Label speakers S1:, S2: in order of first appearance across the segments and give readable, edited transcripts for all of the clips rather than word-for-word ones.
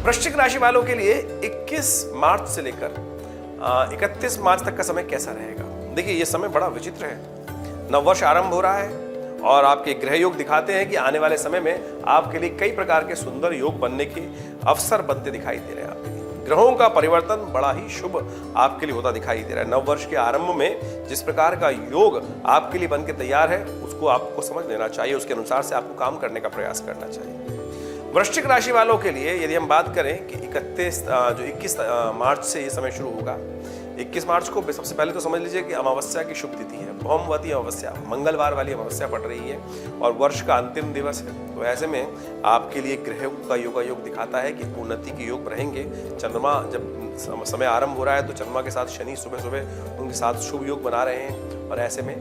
S1: वृश्चिक राशि वालों के लिए 21 मार्च से लेकर 31 मार्च तक का समय कैसा रहेगा? देखिए, ये समय बड़ा विचित्र है। नववर्ष आरंभ हो रहा है और आपके ग्रह योग दिखाते हैं कि आने वाले समय में आपके लिए कई प्रकार के सुंदर योग बनने के अवसर बनते दिखाई दे रहे हैं। आपके लिए ग्रहों का परिवर्तन बड़ा ही शुभ आपके लिए होता दिखाई दे रहा है। नववर्ष के आरंभ में जिस प्रकार का योग आपके लिए बन के तैयार है, उसको आपको समझ लेना चाहिए, उसके अनुसार से आपको काम करने का प्रयास करना चाहिए। वृश्चिक राशि वालों के लिए यदि हम बात करें कि 21 मार्च से ये समय शुरू होगा। 21 मार्च को सबसे पहले तो समझ लीजिए कि अमावस्या की शुभ तिथि है। भौमवती अमावस्या, मंगलवार वाली अमावस्या पड़ रही है और वर्ष का अंतिम दिवस है। तो ऐसे में आपके लिए ग्रह का योग दिखाता है कि उन्नति के योग रहेंगे। चंद्रमा जब समय आरंभ हो रहा है तो चंद्रमा के साथ शनि सुबह सुबह उनके साथ शुभ योग बना रहे हैं और ऐसे में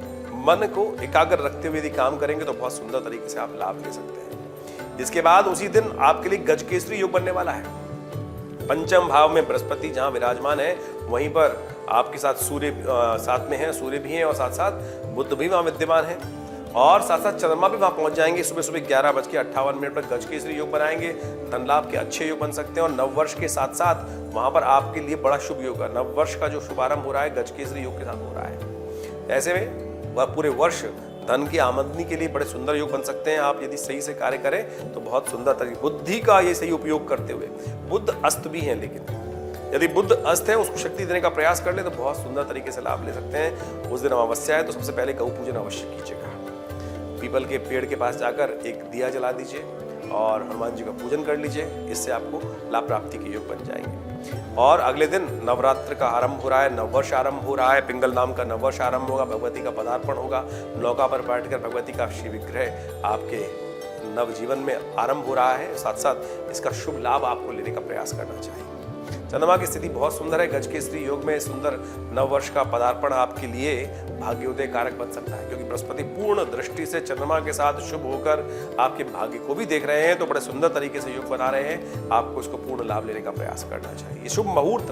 S1: मन को एकाग्र रखते हुए यदि काम करेंगे तो बहुत सुंदर तरीके से आप लाभ ले सकते हैं। इसके बाद उसी दिन आपके लिए गजकेसरी योग बनने वाला है। पंचम भाव में बृहस्पति जहां विराजमान है, वहीं पर आपके साथ सूर्य साथ में है, सूर्य भी है और साथ साथ बुध भी वहां विद्यमान है और साथ साथ चंद्रमा भी वहां पहुंच जाएंगे। सुबह सुबह 11:58 पर गजकेसरी योग बनाएंगे। धन लाभ के अच्छे योग बन सकते हैं और नववर्ष के साथ साथ वहां पर आपके लिए बड़ा शुभ योग है। नववर्ष का जो शुभारंभ हो रहा है गजकेसरी योग के साथ हो रहा है। ऐसे में वह पूरे वर्ष धन की आमदनी के लिए बड़े सुंदर योग बन सकते हैं। आप यदि सही से कार्य करें तो बहुत सुंदर तरीके बुद्धि का ये सही उपयोग करते हुए। बुध अस्त भी है, लेकिन यदि बुध अस्त है उसको शक्ति देने का प्रयास कर ले तो बहुत सुंदर तरीके से लाभ ले सकते हैं। उस दिन अमावस्या है तो सबसे पहले गौ पूजन अवश्य कीजिएगा। पीपल के पेड़ के पास जाकर एक दिया जला दीजिए और हनुमान जी का पूजन कर लीजिए। इससे आपको लाभ प्राप्ति के योग बन जाएंगे। और अगले दिन नवरात्र का आरंभ हो रहा है, नववर्ष आरंभ हो रहा है। पिंगल नाम का नववर्ष आरंभ होगा, भगवती का पदार्पण होगा। नौका पर बैठकर भगवती का श्री विग्रह आपके नवजीवन में आरंभ हो रहा है। साथ साथ इसका शुभ लाभ आपको लेने का प्रयास करना चाहिए। चंद्रमा की स्थिति बहुत सुंदर है। गजकेसरी योग में सुंदर नववर्ष का पदार्पण आपके लिए भाग्योदय कारक बन सकता है, क्योंकि बृहस्पति पूर्ण दृष्टि से चंद्रमा के साथ शुभ होकर आपके भाग्य को भी देख रहे हैं, तो बड़े सुंदर तरीके से योग बना रहे हैं। आपको इसको पूर्ण लाभ लेने का प्रयास करना चाहिए। शुभ मुहूर्त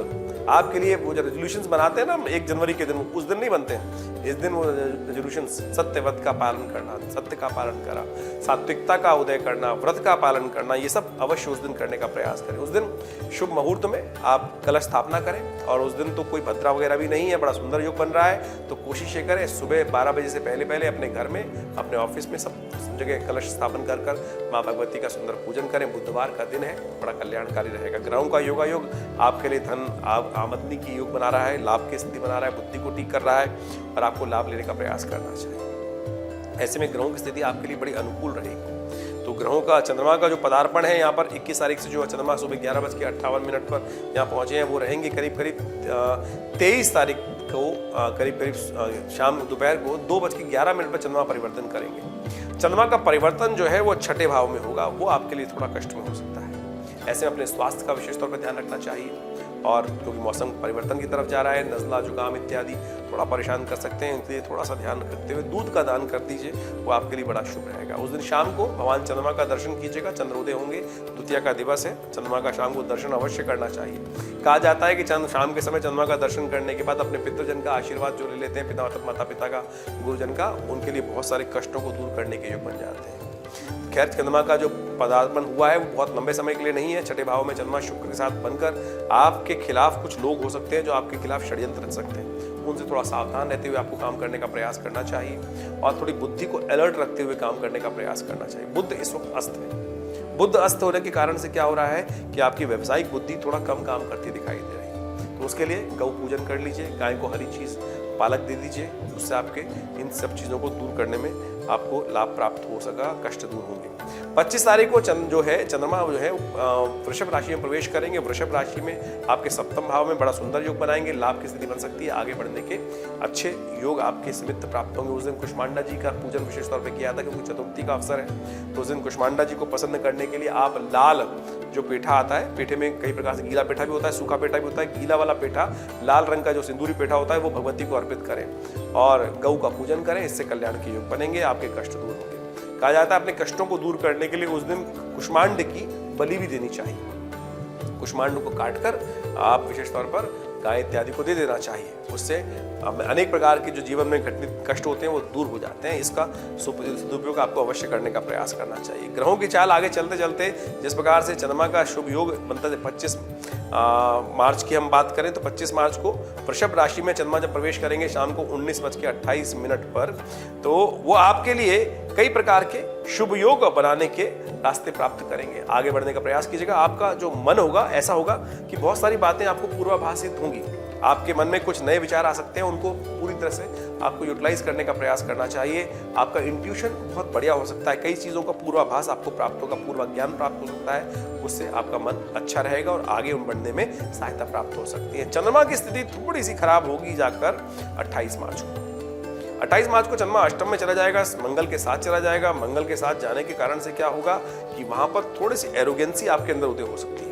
S1: आपके लिए वो जो रेजोल्यूशंस बनाते हैं ना 1 जनवरी के दिन, उस दिन नहीं बनते हैं। इस दिन वो रेजोल्यूशन सत्यव्रत का पालन करना, सत्य का पालन करना, सात्विकता का उदय करना, व्रत का पालन करना, ये सब अवश्य उस दिन करने का प्रयास करें। उस दिन शुभ मुहूर्त में आप कलश स्थापना करें और उस दिन तो कोई भद्रा वगैरह भी नहीं है, बड़ा सुंदर योग बन रहा है। तो कोशिश ये करें सुबह 12 बजे से पहले अपने घर में, अपने ऑफिस में सब जगह कलश स्थापन कर माँ भगवती का सुंदर पूजन करें। बुधवार का दिन है, बड़ा कल्याणकारी रहेगा। ग्रहों का योग आपके लिए धन आमदनी की योग बना रहा है, लाभ की स्थिति बना रहा है, बुद्धि को ठीक कर रहा है और आपको लाभ लेने का प्रयास करना चाहिए। ऐसे में ग्रहों की स्थिति आपके लिए बड़ी अनुकूल रहेगी। तो ग्रहों का चंद्रमा का जो पदार्पण है यहाँ पर 21 तारीख से जो चंद्रमा सुबह 11:58 पर यहाँ पहुंचे हैं, वो रहेंगे करीब 23 तारीख को करीब शाम दोपहर को 2:11 पर चंद्रमा परिवर्तन करेंगे। चंद्रमा का परिवर्तन जो है वो 6ठे भाव में होगा, वो आपके लिए थोड़ा कष्ट में हो सकता है। ऐसे में अपने स्वास्थ्य का विशेष तौर पर ध्यान रखना चाहिए और क्योंकि मौसम परिवर्तन की तरफ जा रहा है, नज़ला जुकाम इत्यादि थोड़ा परेशान कर सकते हैं, इसलिए थोड़ा सा ध्यान रखते हुए दूध का दान कर दीजिए, वो आपके लिए बड़ा शुभ रहेगा। उस दिन शाम को भगवान चंद्रमा का दर्शन कीजिएगा। चंद्रोदय होंगे, द्वितीया का दिवस है, चंद्रमा का शाम को दर्शन अवश्य करना चाहिए। कहा जाता है कि शाम के समय चंद्रमा का दर्शन करने के बाद अपने पितृजन का आशीर्वाद जो ले लेते हैं, माता पिता का, गुरुजन का, उनके लिए बहुत सारे कष्टों को दूर करने के योग बन जाते हैं। खैर, चंद्रमा का जो पदार्पण हुआ है वो बहुत लंबे समय के लिए नहीं है। 6ठे भाव में चंद्रमा शुक्र के साथ बनकर आपके खिलाफ कुछ लोग हो सकते हैं जो आपके खिलाफ षड्यंत्र रच सकते हैं। उनसे थोड़ा सावधान रहते हुए आपको काम करने का प्रयास करना चाहिए और थोड़ी बुद्धि को अलर्ट रखते हुए काम करने का प्रयास करना चाहिए। बुध इस वक्त अस्त है। बुध अस्त होने के कारण से क्या हो रहा है कि आपकी व्यावसायिक बुद्धि थोड़ा कम काम करती दिखाई दे रही है। तो उसके लिए गौ पूजन कर लीजिए, गाय को हरी चीज पालक दे दीजिए, उससे आपके इन सब चीज़ों को दूर करने में आपको लाभ प्राप्त हो सका, कष्ट दूर होंगे। 25 तारीख को चंद्रमा जो है वृषभ राशि में प्रवेश करेंगे। वृषभ राशि में आपके सप्तम भाव में बड़ा सुंदर योग बनाएंगे, लाभ की स्थिति बन सकती है, आगे बढ़ने के अच्छे योग आपके निमित्त प्राप्त होंगे। उस दिन कुष्मांडा जी का पूजन विशेष तौर पर किया था क्योंकि चतुर्थी का अवसर है। तो उस दिन कुष्मांडा जी को प्रसन्न करने के लिए आप लाल जो पेठा आता है, पेठे में कई प्रकार से गीला पेठा भी होता है, सूखा पेठा भी होता है, गीला वाला पेठा लाल रंग का जो सिंदूरी पेठा होता है वो भगवती को अर्पित करें और गौ का पूजन करें। इससे कल्याण के योग बनेंगे, आपके कष्ट दूर होंगे। कहा जाता है अपने कष्टों को दूर करने के लिए उस दिन कुष्मांड की बलि भी देनी चाहिए। कुष्मांड को काटकर आप विशेष तौर पर गाय इत्यादि को दे देना चाहिए। उससे अनेक प्रकार के जो जीवन में घटित कष्ट होते हैं वो दूर हो जाते हैं। इसका सदुपयोग आपको अवश्य करने का प्रयास करना चाहिए। ग्रहों की चाल आगे चलते चलते जिस प्रकार से चंद्रमा का शुभ योग बनता है, 25 मार्च की हम बात करें तो 25 मार्च को वृषभ राशि में चंद्रमा जब प्रवेश करेंगे शाम को 19:28 पर, तो वो आपके लिए कई प्रकार के शुभ योग बनाने के रास्ते प्राप्त करेंगे। आगे बढ़ने का प्रयास कीजिएगा। आपका जो मन होगा ऐसा होगा कि बहुत सारी बातें आपको पूर्वाभासित होंगी। आपके मन में कुछ नए विचार आ सकते हैं, उनको पूरी तरह से आपको यूटिलाइज करने का प्रयास करना चाहिए। आपका इंट्यूशन बहुत बढ़िया हो सकता है, कई चीज़ों का पूर्वाभास आपको प्राप्त होगा, पूर्व ज्ञान प्राप्त हो सकता है। उससे आपका मन अच्छा रहेगा और आगे बढ़ने में सहायता प्राप्त हो सकती है। चंद्रमा की स्थिति थोड़ी सी खराब होगी जाकर 28 मार्च को। 28 मार्च को चंद्रमा अष्टम में चला जाएगा, मंगल के साथ चला जाएगा। मंगल के साथ जाने के कारण से क्या होगा कि वहां पर थोड़ी सी एरोगेंसी आपके अंदर उदय हो सकती है।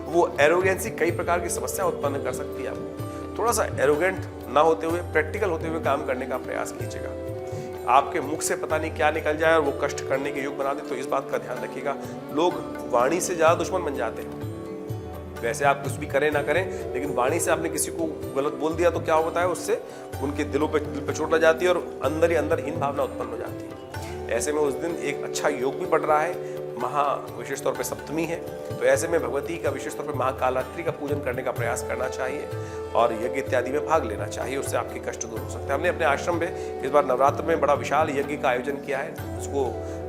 S1: वो एरोगेंसी कई प्रकार की समस्या उत्पन्न कर सकती है। आपको थोड़ा सा एरोगेंट ना होते हुए प्रैक्टिकल होते हुए काम करने का प्रयास कीजिएगा। आपके मुख से पता नहीं क्या निकल जाए और वो कष्ट करने के योग बना दे, तो इस बात का ध्यान रखिएगा। लोग वाणी से ज्यादा दुश्मन बन जाते हैं। वैसे आप कुछ भी करें ना करें, लेकिन वाणी से आपने किसी को गलत बोल दिया तो क्या होता है, उससे उनके दिल पे चोट लग जाती है और अंदर ही अंदर हीन भावना उत्पन्न हो जाती है। ऐसे में उस दिन एक अच्छा योग भी पड़ रहा है, विशेष तौर पे सप्तमी है, तो ऐसे में भगवती का विशेष तौर पे महाकालरात्रि का पूजन करने का प्रयास करना चाहिए और यज्ञ इत्यादि में भाग लेना चाहिए। उससे आपके कष्ट दूर हो सकते हैं। हमने अपने आश्रम में इस बार नवरात्र में बड़ा विशाल यज्ञ का आयोजन किया है। उसको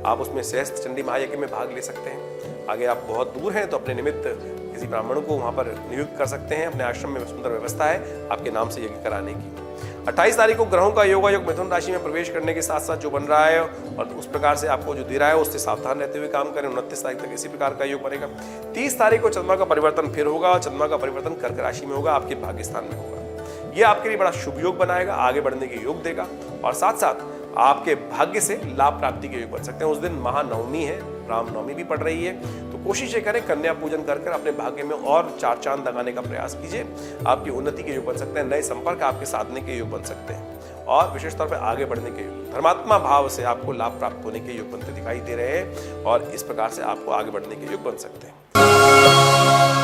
S1: आप उसमें सहस्त्र चंडी महायज्ञ में भाग ले सकते हैं। आगे आप बहुत दूर हैं तो अपने निमित्त किसी ब्राह्मण को वहाँ पर नियुक्त कर सकते हैं। अपने आश्रम में सुंदर व्यवस्था है आपके नाम से यज्ञ कराने की। 28 तारीख को ग्रहों का योग मिथुन राशि में प्रवेश करने के साथ साथ जो बन रहा है और उस प्रकार से आपको जो दे रहा है उससे सावधान रहते हुए काम करें। 29 तारीख तक इसी प्रकार का योग बनेगा। 30 तारीख को चंद्रमा का परिवर्तन फिर होगा और चंद्रमा का परिवर्तन कर्क राशि में होगा, आपके भाग्य स्थान में होगा। यह आपके लिए बड़ा शुभ योग बनाएगा, आगे बढ़ने के योग देगा और साथ साथ आपके भाग्य से लाभ प्राप्ति के योग बन सकते हैं। उस दिन महानवमी है, रामनवमी भी पड़ रही है, तो कोशिश ये करें कन्या पूजन कर अपने भाग्य में और 4 चांद लगाने का प्रयास कीजिए। आपकी उन्नति के योग बन सकते हैं, नए संपर्क आपके साधने के योग बन सकते हैं और विशेष तौर पर आगे बढ़ने के योग, धर्मात्मा भाव से आपको लाभ प्राप्त होने के योग बनते दिखाई दे रहे हैं और इस प्रकार से आपको आगे बढ़ने के योग बन सकते हैं।